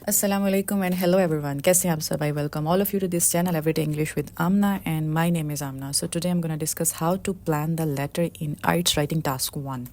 Assalamualaikum and hello everyone. कैसे हैं आप सब? I welcome all of you to this channel Everyday English with Amna and my name is Amna. So today I'm going to discuss how to plan the letter in IELTS writing task 1.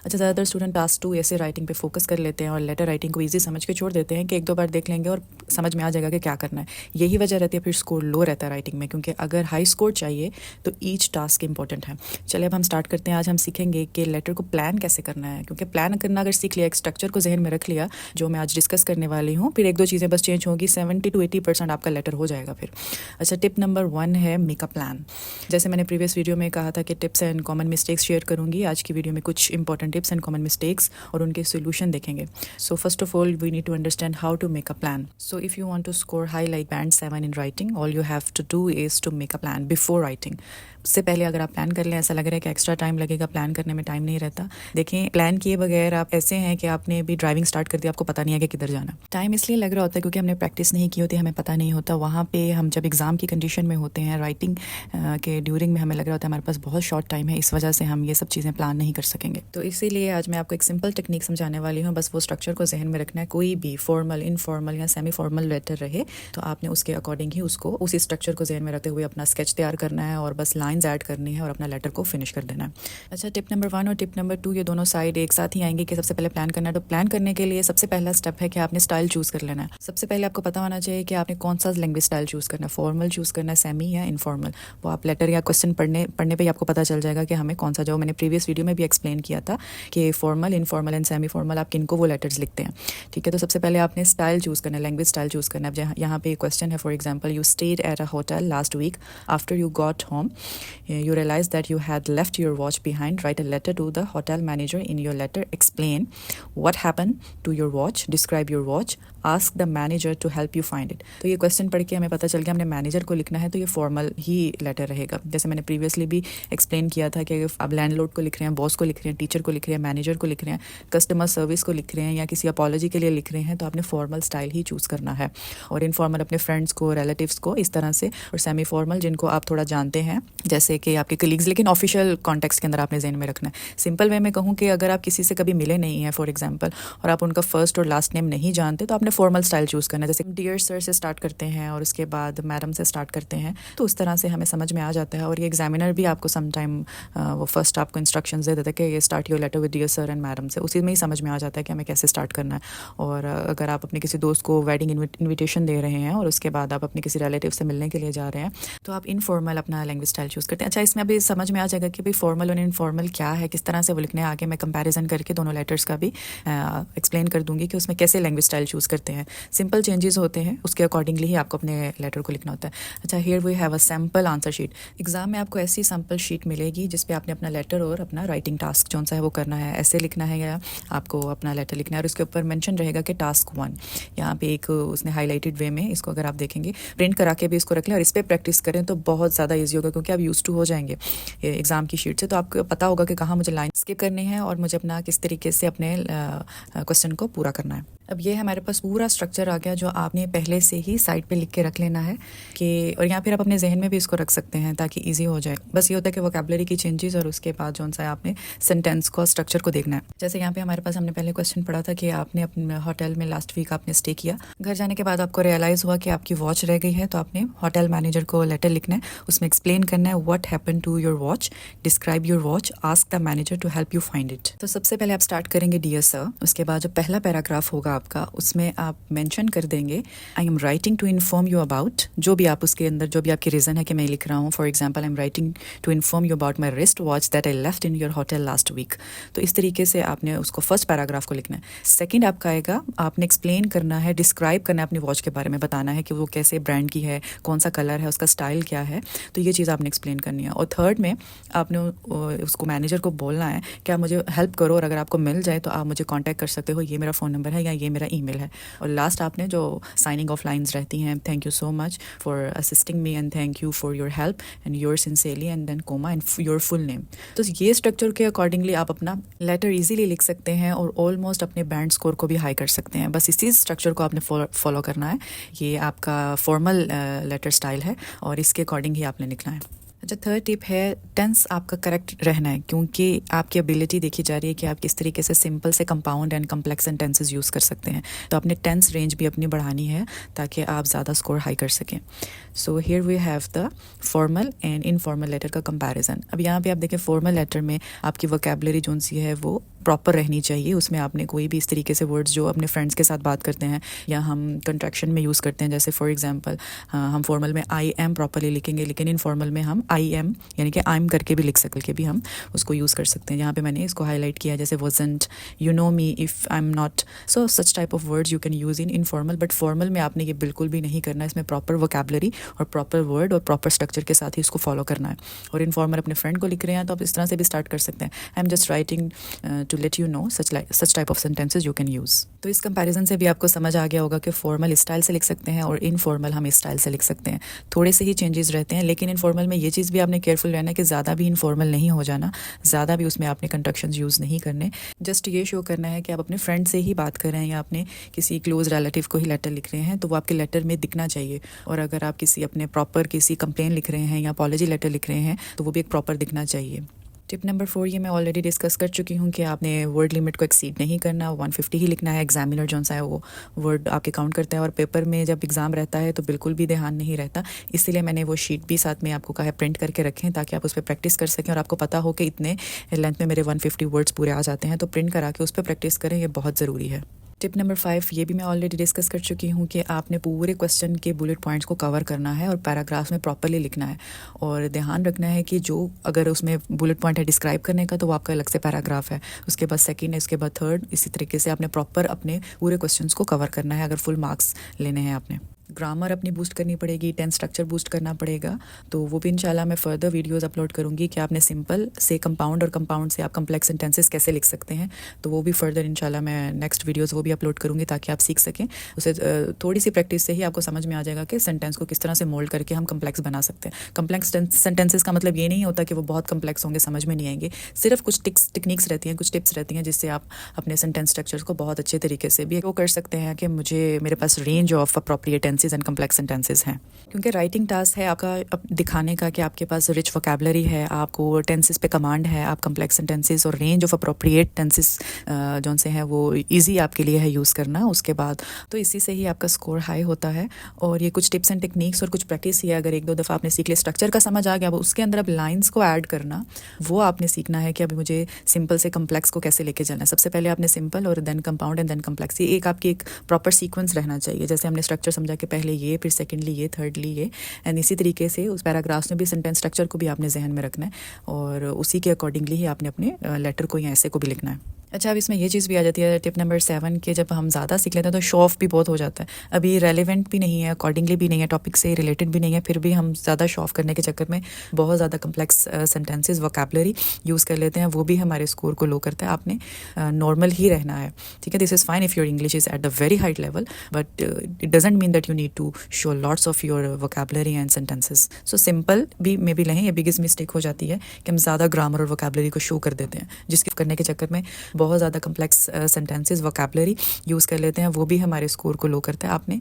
अच्छा, ज़्यादातर student task 2 ऐसे writing पे focus कर लेते हैं और letter writing को easy समझ के छोड़ देते हैं कि एक दो बार देख लेंगे और समझ में आ जाएगा कि क्या करना है। यही वजह रहती है फिर स्कोर लो रहता है राइटिंग में, क्योंकि अगर हाई स्कोर चाहिए तो ईच टास्क इंपॉर्टेंट है। चलिए अब हम स्टार्ट करते हैं। आज हम सीखेंगे कि लेटर को प्लान कैसे करना है, क्योंकि प्लान करना अगर सीख लिया, एक स्ट्रक्चर को जहन में रख लिया जो मैं आज डिस्कस करने वाली हूँ, फिर एक दो चीज़ें बस चेंज होगी, 70 to 80% आपका लेटर हो जाएगा फिर। अच्छा, टिप नंबर 1 है मेक अ प्लान। जैसे मैंने प्रीवियस वीडियो में कहा था कि tips and common mistakes share करूंगी, आज की वीडियो में कुछ important tips and common mistakes और उनके सोल्यूशन देखेंगे। So first of all we need to understand how to make a plan. So if you want to score high like band 7 in writing, all you have to do is to make a plan before writing. उससे पहले अगर आप plan कर लें, ऐसा लग रहा है कि एक्स्ट्रा टाइम लगेगा, प्लान करने में टाइम नहीं रहता। देखें, प्लान किए बगैर आप ऐसे हैं कि आपने भी ड्राइविंग स्टार्ट कर दिया, आपको पता नहीं है कि किधर जाना। टाइम इसलिए लग रहा होता है क्योंकि हमने प्रैक्टिस नहीं की होती, हमें पता नहीं होता। वहाँ पे हम जब एग्ज़ाम की कंडीशन में होते हैं, राइटिंग के ड्यूरिंग में हमें लग रहा होता है हमारे पास बहुत शॉर्ट टाइम है, इस वजह से हम ये सब चीज़ें प्लान नहीं कर सकेंगे। तो इसीलिए आज मैं आपको एक सिंपल टेक्निक समझाने वाली हूँ। बस वो स्ट्रक्चर को जहन में रखना है। कोई भी फॉर्मल, इनफॉर्मल या सेमी फॉर्मल लेटर रहे तो आपने उसके अकॉर्डिंग ही उसको, उसी स्ट्रक्चर को जहन में रखते हुए अपना स्केच तैयार करना है और बस लाइन्स ऐड करनी है और अपना लेटर को फिनिश कर देना है। अच्छा, टिप नंबर 1 और टिप नंबर 2 ये दोनों साइड एक साथ ही आएंगे कि सबसे पहले प्लान करना है। तो प्लान करने के लिए सबसे पहला स्टेप है कि आपने स्टाइल चूज़ कर लेना है। सबसे पहले आपको पता होना चाहिए कि आपने कौन सा लैंग्वेज स्टाइल चूज़ करना है, फॉर्मल चूज़ करना है, सेमी या इनफॉर्मल। वो आप लेटर या क्वेश्चन पढ़ने पे ही आपको पता चल जाएगा कि हमें कौन सा, जो मैंने प्रीवियस वीडियो में भी एक्सप्लेन किया था कि formal, informal and semi formal आप किनको वो लेटर्स लिखते हैं। ठीक है, तो सबसे पहले आपने स्टाइल चूज़ करना है, लैंग्वेज स्टाइल चूज़ करना है। यहाँ पे क्वेश्चन है, for example, you stayed at a hotel last week, after you got home you realized that you had left your watch behind. Write a letter to the hotel manager. In your letter, explain what happened to your watch, describe your watch, ask the manager to help you find it. तो ये question पढ़ के हमें पता चल गया हमने manager को लिखना है, तो ये फॉर्मल ही लेटर रहेगा। जैसे मैंने प्रीवियसली भी एक्सप्लेन किया था कि आप लैंडलॉर्ड को लिख रहे हैं, बॉस को लिख रहे हैं, टीचर को लिख रहे हैं, मैनेजर को लिख रहे हैं, कस्टमर सर्विस को लिख रहे हैं या किसी अपॉलॉजी के लिए लिख रहे हैं, तो आपने फॉर्मल स्टाइल ही चूज़ करना है। और इनफॉर्मल अपने फ्रेंड्स को, रिलेटिव्स को इस तरह से, और सेमी फॉर्मल जिनको आप थोड़ा जानते हैं जैसे कि आपके कलीग्स, लेकिन ऑफिशियल कॉन्टेक्स्ट के अंदर आपने ज़हन में रखना है। सिंपल वे में कहूँ कि अगर आप किसी से कभी मिले नहीं हैं फॉर एग्जांपल, और आप उनका फर्स्ट और लास्ट नेम नहीं जानते, तो आपने फॉर्मल स्टाइल चूज़ करना है। जैसे डियर सर से स्टार्ट करते हैं और उसके बाद मैडम से स्टार्ट करते हैं, तो उस तरह से हमें समझ में आ जाता है। और ये एग्जामिनर भी आपको समटाइम वो फर्स्ट आपको इंस्ट्रक्शंस दे देता है कि ये start your letter with dear sir and madam से, उसी में ही समझ में आ जाता है कि हमें कैसे स्टार्ट करना है। और अगर आप अपने किसी दोस्त को वेडिंग इन्विटेशन दे रहे हैं और उसके बाद आप अपने किसी रिलेटिव से मिलने के लिए जा रहे हैं, तो आप इनफॉर्मल अपना लैंग्वेज स्टाइल चूज़ करते हैं। अच्छा, इसमें अभी समझ में आ जाएगा कि भाई फॉर्मल और इनफॉर्मल क्या है, किस तरह से वो लिखने हैं। आगे मैं कंपैरिजन करके दोनों लेटर्स का भी एक्सप्लेन कर दूंगी कि उसमें कैसे लैंग्वेज स्टाइल चूज़ करते हैं। सिंपल चेंजेस होते हैं, उसके अकॉर्डिंगली ही आपको अपने लेटर को लिखना होता है। अच्छा, here we have a sample answer sheet. Exam में आपको ऐसी सैम्पल शीट मिलेगी जिसपे आपने अपना लेटर और अपना राइटिंग टास्क जो सा है वो करना है, ऐसे लिखना है या आपको अपना लेटर लिखना है। और उसके ऊपर मेंशन रहेगा कि टास्क 1, यहाँ पे एक उसने हाईलाइटेड वे में इसको, अगर आप देखेंगे, प्रिंट करा के भी इसको रख लें और इस पर प्रैक्टिस करें तो बहुत ज़्यादा ईजी होगा, क्योंकि आप यूज टू हो जाएंगे एग्जाम की शीट से। तो आपको पता होगा कि कहाँ मुझे लाइन स्किप करनी है और मुझे अपना किस तरीके से अपने क्वेश्चन को पूरा करना है। अब ये हमारे पास पूरा स्ट्रक्चर आ गया जो आपने पहले से ही साइड पे लिख के रख लेना है कि, और यहाँ फिर आप अपने जहन में भी इसको रख सकते हैं ताकि इजी हो जाए। बस ये होता है कि वोकैबुलरी की चेंजेस और उसके बाद जो सा है आपने सेंटेंस को, स्ट्रक्चर को देखना है। जैसे यहाँ पे हमारे पास हमने पहले क्वेश्चन पढ़ा था कि आपने अपने होटल में लास्ट वीक आपने स्टे किया, घर जाने के बाद आपको रियलाइज़ हुआ कि आपकी वॉच रह गई है, तो आपने होटल मैनेजर को लेटर लिखना है, उसमें एक्सप्लेन करना है what happened to your watch, describe your watch, ask the manager to help you find it. तो सबसे पहले आप स्टार्ट करेंगे डियर सर, उसके बाद जो पहला पैराग्राफ होगा आपका उसमें आप मेंशन कर देंगे I am writing to inform you about, जो भी आप उसके अंदर जो भी आपकी रीज़न है कि मैं लिख रहा हूँ। For example, I am writing to inform you about my wrist watch that I left in your hotel last week. तो इस तरीके से आपने उसको फर्स्ट पैराग्राफ को लिखना है। सेकंड आपका आएगा, आपने एक्सप्लेन करना है, डिस्क्राइब करना है अपनी वॉच के बारे में, बताना है कि वो कैसे ब्रांड की है, कौन सा कलर है, उसका स्टाइल क्या है, तो ये चीज़ आपने एक्सप्लेन करनी है। और थर्ड में आपने उसको मैनेजर को बोलना है कि आप मुझे हेल्प करो और अगर आपको मिल जाए तो आप मुझे कांटेक्ट कर सकते हो, ये मेरा फ़ोन नंबर है या ये मेरा ईमेल है। और लास्ट आपने जो साइनिंग ऑफ लाइंस रहती हैं, thank you so much for assisting me and thank you for your help and your sincerely and then comma and your full name. तो ये स्ट्रक्चर के अकॉर्डिंगली आप अपना लेटर इजीली लिख सकते हैं और ऑलमोस्ट अपने बैंड स्कोर को भी हाई कर सकते हैं। बस इसी स्ट्रक्चर को आपने फॉलो करना है। ये आपका फॉर्मल लेटर स्टाइल है और इसके अकॉर्डिंग ही आपने लिखना है। अच्छा, थर्ड टिप है टेंस आपका करेक्ट रहना है, क्योंकि आपकी एबिलिटी देखी जा रही है कि आप किस तरीके से सिंपल से compound and complex sentences use कर सकते हैं। तो अपने टेंस रेंज भी अपनी बढ़ानी है ताकि आप ज़्यादा स्कोर हाई कर सकें। So here we have the formal and informal letter का कंपैरिजन। अब यहाँ पे आप देखें, फॉर्मल लेटर में आपकी वोकैबुलरी जो सी है वो प्रॉपर रहनी चाहिए। उसमें आपने कोई भी इस तरीके से वर्ड्स जो अपने फ्रेंड्स के साथ बात करते हैं या हम कंट्रैक्शन में यूज़ करते हैं, जैसे फॉर एग्जांपल हम फॉर्मल में आई एम प्रॉपरली लिखेंगे, लेकिन इनफॉर्मल में हम आई एम यानी कि आई एम करके भी लिख सके भी हम उसको यूज़ कर सकते हैं। यहाँ पे मैंने इसको हाईलाइट किया, जैसे wasn't, you know me, if I am not. So such type of words you can use in informal, but formal में आपने ये बिल्कुल भी नहीं करना है। इसमें प्रॉपर वोकैबुलरी और प्रॉपर वर्ड और प्रॉपर स्ट्रक्चर के साथ ही इसको फॉलो करना है। और इनफॉर्मल अपने फ्रेंड को लिख रहे हैं तो आप इस तरह से भी स्टार्ट कर सकते हैं, I am just writing to let you know such type of sentences you can use. तो इस कंपैरिजन से भी आपको समझ आ गया होगा कि फॉर्मल इस स्टाइल से लिख सकते हैं और इनफॉर्मल हम इस स्टाइल से लिख सकते हैं। थोड़े से ही चेंजेस रहते हैं, लेकिन इनफॉर्मल में ये चीज़ भी आपने केयरफुल रहना है कि ज़्यादा भी इनफॉर्मल नहीं हो जाना, ज़्यादा भी उसमें आपने कंट्रक्शंस यूज़ नहीं करने। जस्ट ये शो करना है कि आप अपने फ्रेंड से ही बात कर रहे हैं या अपने किसी क्लोज रिलेटिव को ही लेटर लिख रहे हैं, तो वो आपके लेटर में दिखना चाहिए। और अगर आप किसी अपने प्रॉपर किसी कंप्लेन लिख रहे हैं या अपॉलॉजी लेटर लिख रहे हैं तो वो भी एक प्रॉपर दिखना चाहिए। टिप नंबर 4 ये मैं ऑलरेडी डिस्कस कर चुकी हूँ कि आपने वर्ड लिमिट को एक्सीड नहीं करना, 150 ही लिखना है। एग्जामिनर जो सा है वो वर्ड आपके काउंट करता है और पेपर में जब एग्ज़ाम रहता है तो बिल्कुल भी ध्यान नहीं रहता। इसीलिए मैंने वो शीट भी साथ में आपको कहा है प्रिंट करके रखें ताकि आप उस पर प्रैक्टिस कर सकें और आपको पता हो कि इतने लेंथ में मेरे 150 वर्ड्स पूरे आ जाते हैं। तो प्रिंट करा के उस पर प्रैक्टिस करें, ये बहुत ज़रूरी है। टिप नंबर 5 ये भी मैं ऑलरेडी डिस्कस कर चुकी हूँ कि आपने पूरे क्वेश्चन के बुलेट पॉइंट्स को कवर करना है और पैराग्राफ्स में प्रॉपरली लिखना है। और ध्यान रखना है कि जो अगर उसमें बुलेट पॉइंट है डिस्क्राइब करने का तो वो आपका अलग से पैराग्राफ है, उसके बाद सेकंड है, उसके बाद थर्ड, इसी तरीके से आपने प्रॉपर अपने पूरे क्वेश्चंस को कवर करना है अगर फुल मार्क्स लेने हैं आपने। ग्रामर अपनी बूस्ट करनी पड़ेगी, टेंस स्ट्रक्चर बूस्ट करना पड़ेगा। तो वो भी इंशाल्लाह मैं फर्दर वीडियोस अपलोड करूँगी कि आपने सिंपल से कंपाउंड और कंपाउंड से आप कम्प्लेक्स सेंटेंसेस कैसे लिख सकते हैं। तो वो भी फर्दर इंशाल्लाह मैं नेक्स्ट वीडियोस वो भी अपलोड करूँगी ताकि आप सीख सकें। उसे थोड़ी सी प्रैक्टिस से ही आपको समझ में आ जाएगा कि सेंटेंस को किस तरह से मोल्ड करके हम कम्प्लेक्स बना सकते हैं। कम्प्लेक्स सेंटेंसेस का मतलब ये नहीं होता कि वो बहुत कम्प्लेक्स होंगे, समझ में नहीं आएंगे। सिर्फ कुछ टेक्निक्स रहती हैं, कुछ टिप्स रहती हैं जिससे आप अपने सेंटेंस स्ट्रक्चर्स को बहुत अच्छे तरीके से भी वो कर सकते हैं कि मेरे पास range of appropriate tenses and complex sentences हैं। क्योंकि राइटिंग टास्क है आपका दिखाने का कि आपके पास रिच वोकैबुलरी है, आपको टेंसेस पे कमांड है, आप कम्प्लेक्स सेंटेंसेस और रेंज ऑफ अप्रोप्रिएट टेंसेस जो से हैं वो इजी आपके लिए है यूज़ करना। उसके बाद तो इसी से ही आपका स्कोर हाई होता है। और ये कुछ टिप्स एंड टेक्निक्स और कुछ प्रैक्टिस ही है, अगर एक दो दफ़ा आपने सीख लिया, स्ट्रक्चर का समझ आ गया, उसके अंदर अब लाइन्स को ऐड करना वो आपने सीखना है कि अभी मुझे सिंपल से कम्प्लेक्स को कैसे लेके चलना है। सबसे पहले आपने सिंपल और then compound and then complex, ये एक आपकी एक प्रॉपर सीक्वेंस रहना चाहिए। जैसे हमने स्ट्रक्चर समझा कि पहले ये, फिर सेकेंडली ये, थर्डली ये, एंड इसी तरीके से उस पैराग्राफ्स में भी सेंटेंस स्ट्रक्चर को भी आपने जहन में रखना है और उसी के अकॉर्डिंगली ही आपने अपने लेटर को या ऐसे को भी लिखना है। अच्छा, अब इसमें ये चीज़ भी आ जाती है टिप नंबर 7 के जब हम ज़्यादा सीख लेते हैं तो शो ऑफ भी बहुत हो जाता है। अभी रेलेवेंट भी नहीं है, अकॉर्डिंगली भी नहीं है, टॉपिक से रिलेटेड भी नहीं है, फिर भी हम ज़्यादा शो ऑफ करने के चक्कर में बहुत ज़्यादा कम्प्लेक्स सेंटेंसेस वोकैबुलरी यूज़ कर लेते हैं, वो भी हमारे स्कोर को लो करता है। आपने नॉर्मल ही रहना है, ठीक है। This is fine if your English is at the very high level, but it doesn't mean that you need to show lots of your vocabulary and sentences. So simple भी may B लें, ये biggest mistake हो जाती है कि हम ज़्यादा grammar और वोकैबुलरी को शो कर देते हैं, जिसके करने के चक्कर में बहुत ज़्यादा कम्प्लेक्स सेंटेंसेस वोकैबुलरी यूज़ कर लेते हैं, वो भी हमारे स्कोर को लो करता है। आपने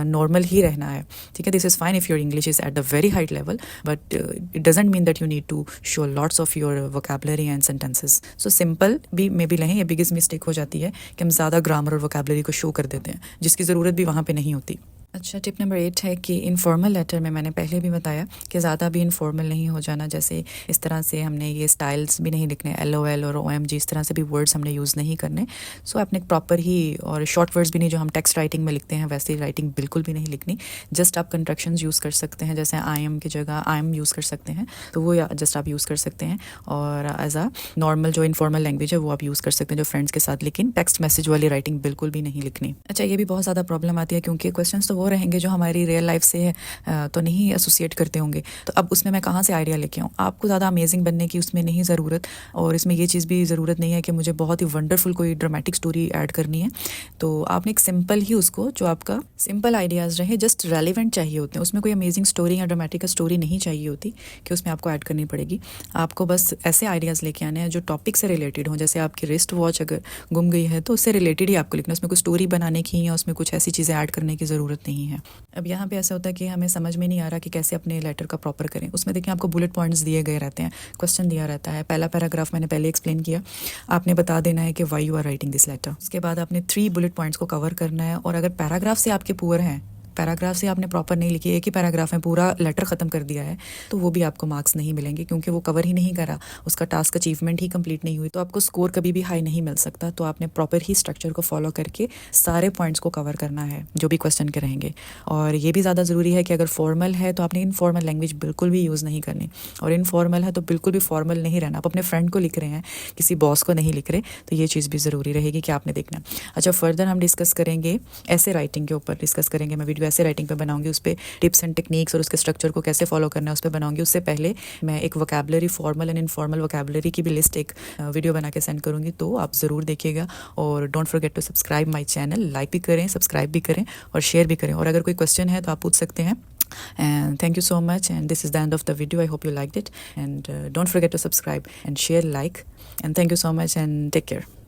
नॉर्मल ही रहना है, ठीक है। This is fine if your English is at the very high level, but it doesn't mean that you need to show lots of your vocabulary and sentences. So simple भी may B लें, ये biggest mistake हो जाती है कि हम ज़्यादा grammar और वोकैबुलरी को शो कर देते हैं, जिसकी ज़रूरत भी वहाँ पे नहीं होती। अच्छा, टिप नंबर 8 है कि इनफॉर्मल लेटर में मैंने पहले भी बताया कि ज़्यादा भी इनफॉर्मल नहीं हो जाना। जैसे इस तरह से हमने ये स्टाइल्स भी नहीं लिखने, LOL और OMG, इस तरह से भी वर्ड्स हमने यूज़ नहीं करने। सो आपने प्रॉपर ही, और शॉर्ट वर्ड्स भी नहीं जो हम टेक्स्ट राइटिंग में लिखते हैं वैसे राइटिंग बिल्कुल भी नहीं लिखनी। जस्ट आप कंट्रक्शंस यूज़ कर सकते हैं, जैसे आई एम की जगह आई एम यूज़ कर सकते हैं, तो वो जस्ट आप यूज़ कर सकते हैं। और एज आ नॉर्मल जो इनफॉर्मल लैंग्वेज है वो आप यूज़ कर सकते हैं जो फ्रेंड्स के साथ, लेकिन टेक्स्ट मैसेज वाली राइटिंग बिल्कुल भी नहीं लिखनी। अच्छा, ये भी बहुत ज़्यादा प्रॉब्लम आती है क्योंकि क्वेश्चन तो वो रहेंगे जो हमारी रियल लाइफ से तो नहीं एसोसिएट करते होंगे, तो अब उसमें मैं कहाँ से आइडिया लेके आऊँ। आपको ज़्यादा अमेजिंग बनने की उसमें नहीं ज़रूरत, और इसमें ये चीज़ भी ज़रूरत नहीं है कि मुझे बहुत ही वंडरफुल कोई ड्रामेटिक स्टोरी ऐड करनी है। तो आपने एक सिंपल ही उसको, जो आपका सिंपल आइडियाज़ रहे, जस्ट रेलिवेंट चाहिए होते हैं। उसमें कोई अमेजिंग स्टोरी या ड्रामेटिक स्टोरी नहीं चाहिए होती कि उसमें आपको ऐड करनी पड़ेगी। आपको बस ऐसे आइडियाज़ लेके आने हैं जो टॉपिक से रिलेटेड हों। जैसे आपकी रिस्ट वॉच अगर गुम गई है तो उससे रिलेटेड ही आपको लिखना है, उसमें कोई स्टोरी बनाने की या उसमें कुछ ऐसी चीज़ें ऐड करने की ज़रूरत नहीं। नहीं है। अब यहाँ पे ऐसा होता है कि हमें समझ में नहीं आ रहा कि कैसे अपने लेटर का प्रॉपर करें। उसमें देखिए आपको बुलेट पॉइंट्स दिए गए रहते हैं, क्वेश्चन दिया रहता है। पहला पैराग्राफ मैंने पहले एक्सप्लेन किया, आपने बता देना है कि why you are writing this letter. उसके बाद आपने 3 बुलेट पॉइंट्स को कवर करना है। और अगर पैराग्राफ से आपके पुअर हैं, पैराग्राफ से आपने प्रॉपर नहीं लिखी, एक ही पैराग्राफ में पूरा लेटर ख़त्म कर दिया है, तो वो भी आपको मार्क्स नहीं मिलेंगे, क्योंकि वो कवर ही नहीं करा, उसका टास्क अचीवमेंट ही कंप्लीट नहीं हुई, तो आपको स्कोर कभी भी हाई नहीं मिल सकता। तो आपने प्रॉपर ही स्ट्रक्चर को फॉलो करके सारे पॉइंट्स को कवर करना है जो भी क्वेश्चन के रहेंगे। और ये भी ज़्यादा ज़रूरी है कि अगर फॉर्मल है तो आपने इनफॉर्मल लैंग्वेज बिल्कुल भी यूज़ नहीं करनी, और इनफॉर्मल है तो बिल्कुल भी फॉर्मल नहीं रहना। आप अपने फ्रेंड को लिख रहे हैं, किसी बॉस को नहीं लिख रहे, तो ये चीज़ भी ज़रूरी रहेगी कि आपने देखना। अच्छा, फर्दर हम डिस्कस करेंगे ऐसे राइटिंग के ऊपर डिस्कस करेंगे। मैं वीडियो ऐसे राइटिंग पे बनाऊंगी, उस पर टिप्स एंड टेक्निक्स और उसके स्ट्रक्चर को कैसे फॉलो करना है उस पर बनाऊंगी। उससे पहले मैं एक vocabulary, formal and informal vocabulary की भी लिस्ट एक वीडियो बना के सेंड करूंगी, तो आप ज़रूर देखिएगा। और don't forget to subscribe my channel, like भी करें, सब्सक्राइब भी करें और शेयर भी करें। और अगर कोई क्वेश्चन है तो आप पूछ सकते हैं। And thank you so much, and this is the end of the video. I hope you liked it, and don't forget to subscribe and share, like, and thank you so much and take care.